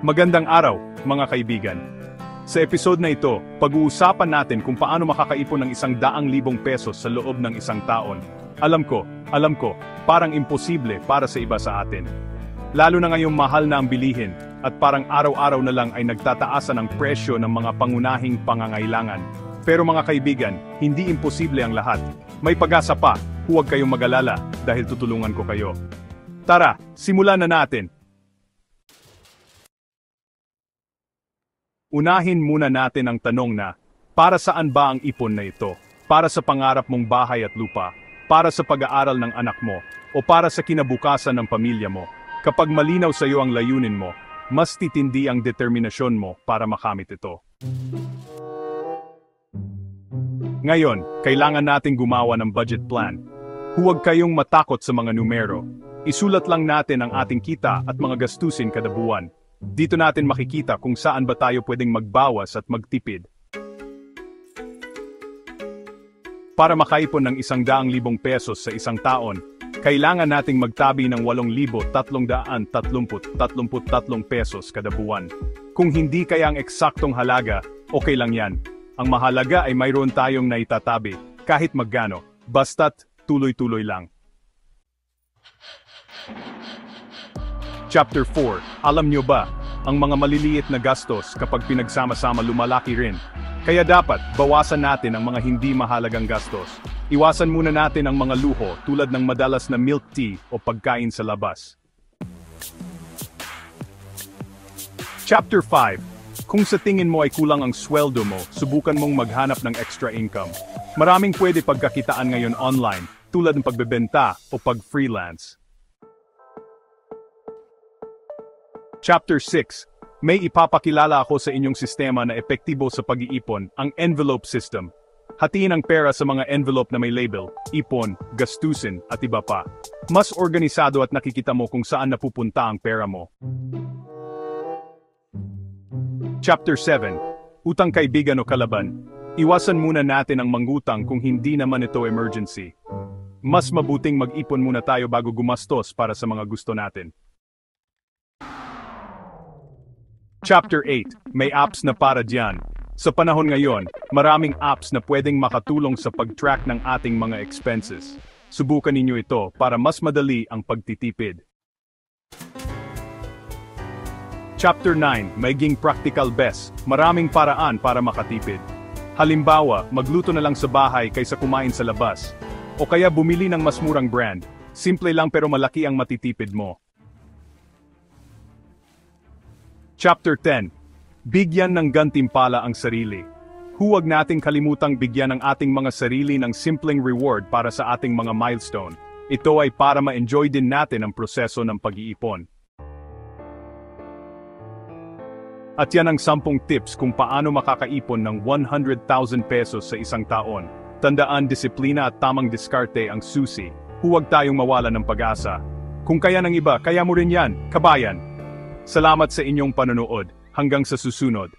Magandang araw, mga kaibigan. Sa episode na ito, pag-uusapan natin kung paano makakaipon ng 100,000 pesos sa loob ng isang taon. Alam ko, parang imposible para sa iba sa atin. Lalo na ngayong mahal na ang bilihin, at parang araw-araw na lang ay nagtataasan ang presyo ng mga pangunahing pangangailangan. Pero mga kaibigan, hindi imposible ang lahat. May pag-asa pa, huwag kayong mag-alala, dahil tutulungan ko kayo. Tara, simulan na natin. Unahin muna natin ang tanong na, para saan ba ang ipon na ito? Para sa pangarap mong bahay at lupa? Para sa pag-aaral ng anak mo? O para sa kinabukasan ng pamilya mo? Kapag malinaw sa iyo ang layunin mo, mas titindi ang determinasyon mo para makamit ito. Ngayon, kailangan nating gumawa ng budget plan. Huwag kayong matakot sa mga numero. Isulat lang natin ang ating kita at mga gastusin kada buwan. Dito natin makikita kung saan ba tayo pwedeng magbawas at magtipid. Para makaipon ng 100,000 pesos sa isang taon, kailangan nating magtabi ng 8,333 pesos kada buwan. Kung hindi kaya ang eksaktong halaga, okay lang yan. Ang mahalaga ay mayroon tayong naitatabi, kahit magkano, basta't tuloy-tuloy lang. Chapter 4, alam nyo ba, ang mga maliliit na gastos kapag pinagsama-sama lumalaki rin. Kaya dapat, bawasan natin ang mga hindi mahalagang gastos. Iwasan muna natin ang mga luho tulad ng madalas na milk tea o pagkain sa labas. Chapter 5, kung sa tingin mo ay kulang ang sweldo mo, subukan mong maghanap ng extra income. Maraming pwede pagkakitaan ngayon online, tulad ng pagbebenta o pag-freelance. Chapter 6, may ipapakilala ako sa inyong sistema na epektibo sa pag-iipon, ang envelope system. Hatiin ang pera sa mga envelope na may label, ipon, gastusin, at iba pa. Mas organisado at nakikita mo kung saan napupunta ang pera mo. Chapter 7, utang kaibigan o kalaban. Iwasan muna natin ang mangutang kung hindi naman ito emergency. Mas mabuting mag-ipon muna tayo bago gumastos para sa mga gusto natin. Chapter 8, may apps na para diyan. Sa panahon ngayon, maraming apps na pwedeng makatulong sa pag-track ng ating mga expenses. Subukan ninyo ito para mas madali ang pagtitipid. Chapter 9, maging practical best. Maraming paraan para makatipid. Halimbawa, magluto na lang sa bahay kaysa kumain sa labas. O kaya bumili ng mas murang brand. Simple lang pero malaki ang matitipid mo. Chapter 10, bigyan ng gantimpala ang sarili. Huwag nating kalimutang bigyan ng ating mga sarili ng simpleng reward para sa ating mga milestone. Ito ay para ma-enjoy din natin ang proseso ng pag-iipon. At yan ang 10 tips kung paano makakaipon ng 100,000 pesos sa isang taon. Tandaan, disiplina at tamang diskarte ang susi. Huwag tayong mawala ng pag-asa. Kung kaya ng iba, kaya mo rin yan, kabayan. Salamat sa inyong panonood. Hanggang sa susunod.